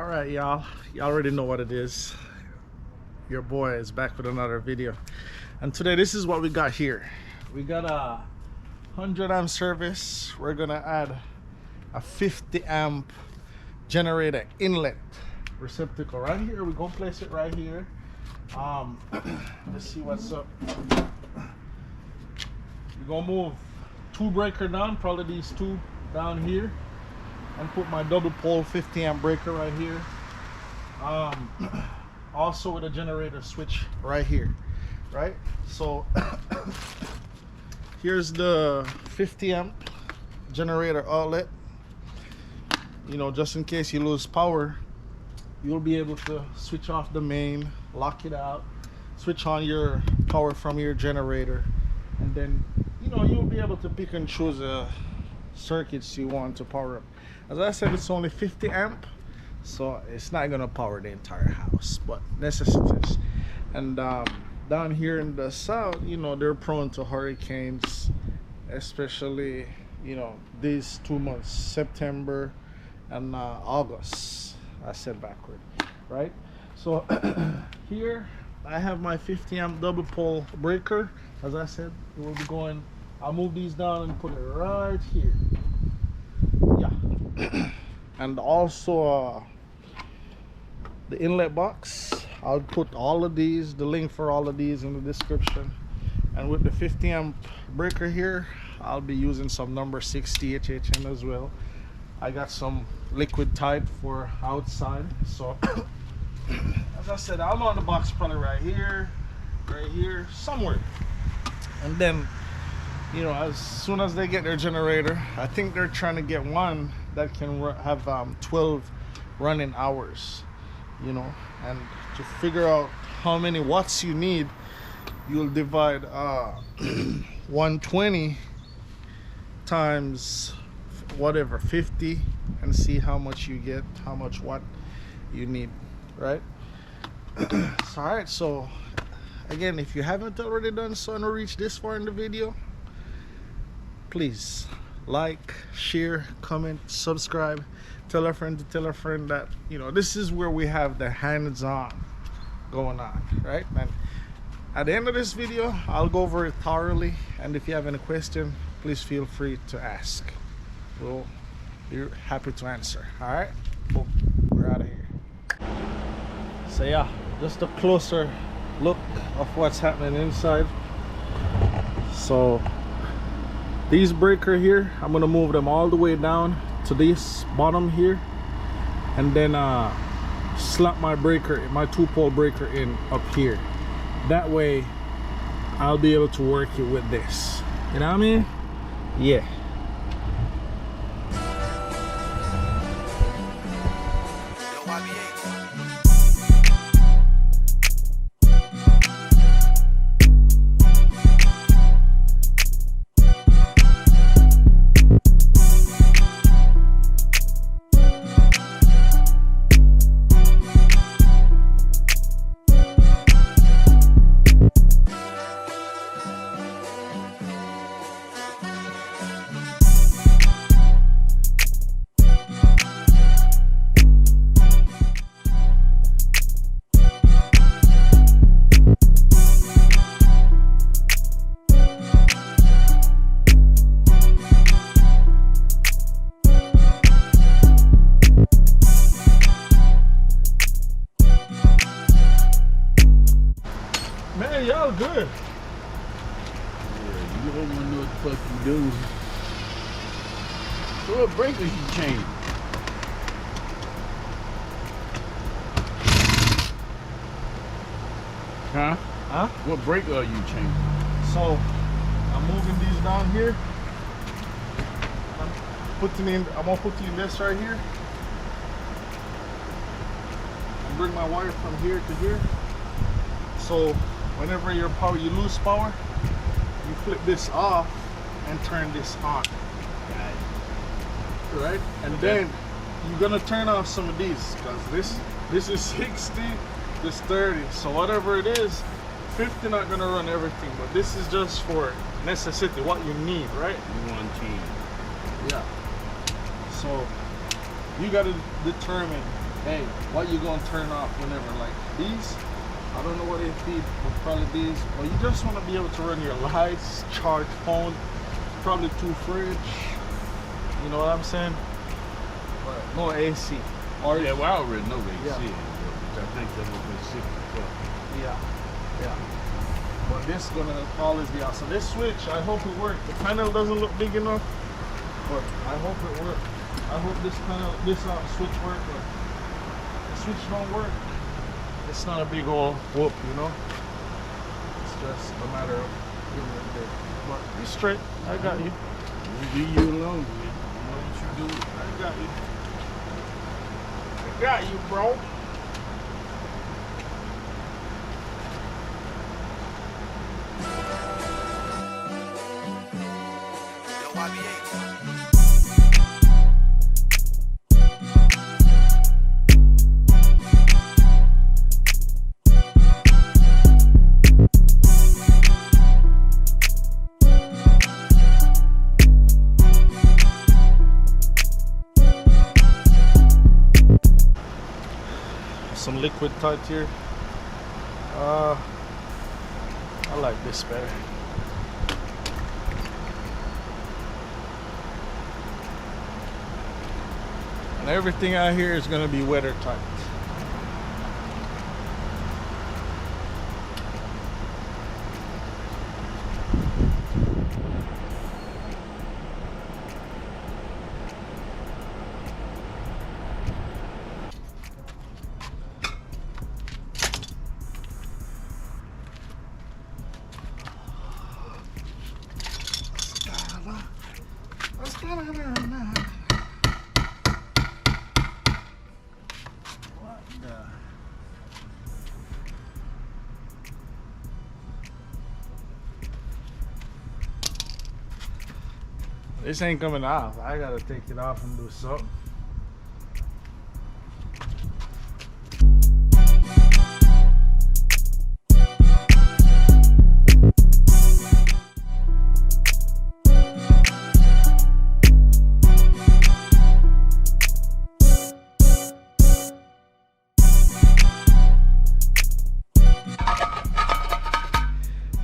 All right, y'all already know what it is. Your boy is back with another video, and today this is what we got here. We got a 100 amp service. We're gonna add a 50 amp generator inlet receptacle right here. We're gonna place it right here. Let's see what's up. We're gonna move two breaker down, probably these two down here, and put my double pole 50 amp breaker right here. Also with a generator switch right here, right? So here's the 50 amp generator outlet. You know, just in case you lose power, you'll be able to switch off the main, lock it out, switch on your power from your generator, and then, you know, you'll be able to pick and choose the circuits you want to power up. As I said, it's only 50 amp, so it's not gonna power the entire house, but necessities. And down here in the south, you know, they're prone to hurricanes, especially, you know, these 2 months, September and August. I said backward, right? So here I have my 50 amp double pole breaker. As I said, it will be going, I'll move these down and put it right here. Yeah. And also the inlet box, I'll put all of these, the link for all of these in the description. And with the 50 amp breaker here, I'll be using some number 60 HHN as well. I got some liquid type for outside. So as I said, I'll mount the box probably right here, somewhere. And then, you know, as soon as they get their generator, I think they're trying to get one that can have 12 running hours, you know. And to figure out how many watts you need, you'll divide 120 times whatever 50 and see how much you get, how much watt you need, right? So, all right, so again, if you haven't already done so and reached this far in the video, please like, share, comment, subscribe, tell a friend to tell a friend that, you know, this is where we have the hands-on going on, right? And at the end of this video, I'll go over it thoroughly, and if you have any question, please feel free to ask. We'll be happy to answer. All right, boom, we're out of here. So yeah, just a closer look of what's happening inside. So these breaker here, I'm gonna move them all the way down to this bottom here, and then slap my breaker, my 2-pole breaker in up here. That way I'll be able to work it with this, you know what I mean? Yeah. Man, y'all good. Yeah, you don't want to know what the fuck you do. So what breakers you change? Huh? Huh? What breaker are you changing? So I'm moving these down here. I'm gonna put in this right here. And bring my wire from here to here. So whenever you lose power, you flip this off and turn this on. Right? And then you're gonna turn off some of these, because this is 60, this 30. So whatever it is, 50 not gonna run everything, but this is just for necessity, what you need, right? You want team. Yeah. So you gotta determine hey, what you gonna turn off whenever? Like these, I don't know what they feed, but probably these. Or you just want to be able to run your lights, charge phone, probably 2 fridge. You know what I'm saying? But no AC. Or yeah, well, I already know they Yeah. see it, which I think that's what they see before. Yeah, yeah. But this gonna always be out. So this switch, I hope it works. The panel doesn't look big enough, but I hope it works. I hope this panel, this switch works. But the switch don't work, it's not a big old whoop, you know. It's just a matter of giving it a bit. But you straight. I got you. We'll leave you alone, man. You know what you do. I got you. I got you, bro. Some liquid tight here. I like this better. And everything out here is gonna be weather tight. This ain't coming off. I gotta take it off and do something.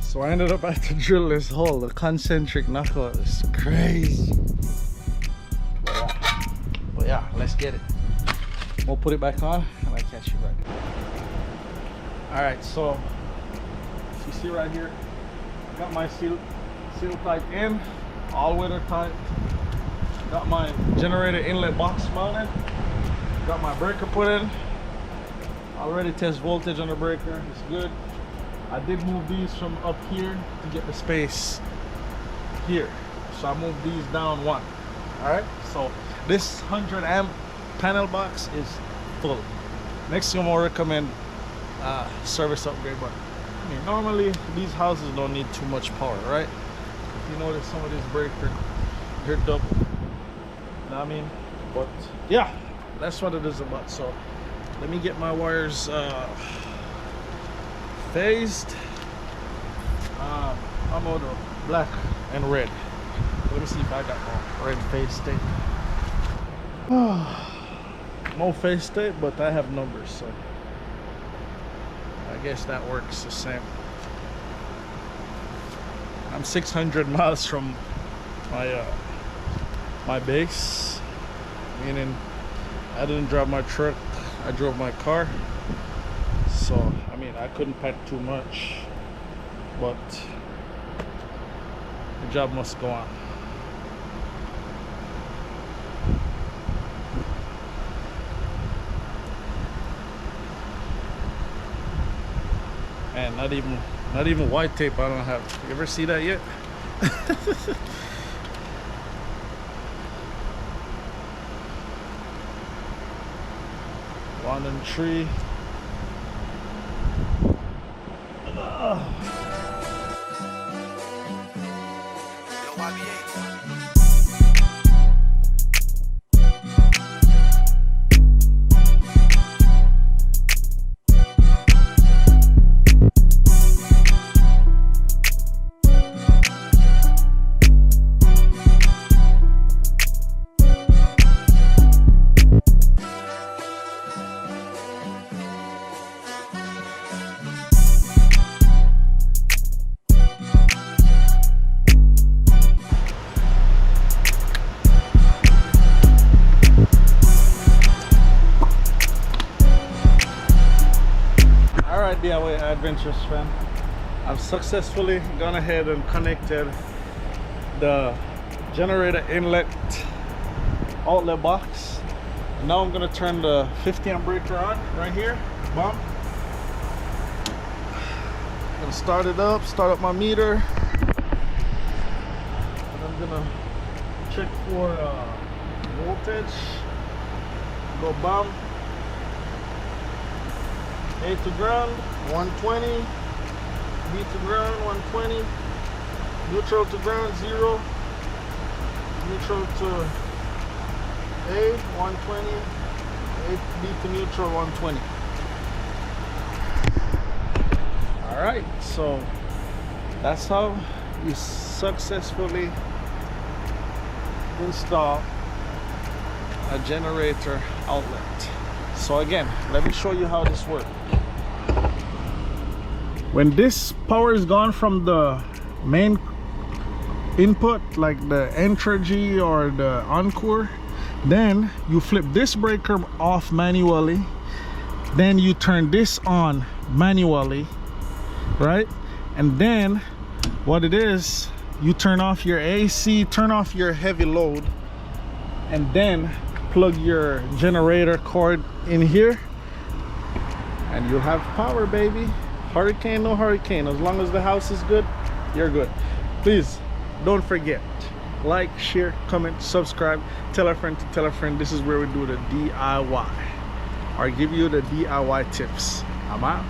So I ended up having to drill this hole. The concentric knockout is crazy. But yeah, let's get it. We'll put it back on and I'll catch you right there. Alright, so if you see right here, got my seal tight in, all weather tight. Got my generator inlet box mounted. Got my breaker put in. Already test voltage on the breaker, it's good. I did move these from up here to get the space here. So I moved these down one. Alright, so this 100 amp panel box is full. Next thing I'm gonna recommend service upgrade, but I mean normally these houses don't need too much power, right? If you notice some of these breakers, they're double. You know what I mean? But yeah, that's what it is about. So let me get my wires phased. I'm out of black and red. Let me see if I got more red phase state. No phase state, but I have numbers, so I guess that works the same. I'm 600 miles from my my base, meaning I didn't drive my truck, I drove my car. So I mean I couldn't pack too much, but the job must go on. And not even white tape I don't have. You ever see that yet? One and tree. DIY Adventures fan. I've successfully gone ahead and connected the generator inlet outlet box. Now I'm gonna turn the 50 amp breaker on right here. Boom. Gonna start it up, start up my meter. And I'm gonna check for voltage. Go bomb. A to ground, 120. B to ground, 120. Neutral to ground, 0. Neutral to A, 120. A, B to neutral, 120. Alright, so that's how you successfully install a generator outlet. So again, let me show you how this works. When this power is gone from the main input, like the Entergy or the Encore, then you flip this breaker off manually, then you turn this on manually, right? And then what it is, you turn off your AC, turn off your heavy load, and then plug your generator cord in here, and you'll have power, baby. Hurricane, no hurricane. As long as the house is good, you're good. Please don't forget, like, share, comment, subscribe, tell a friend to tell a friend. This is where we do the DIY, or give you the DIY tips. I'm out.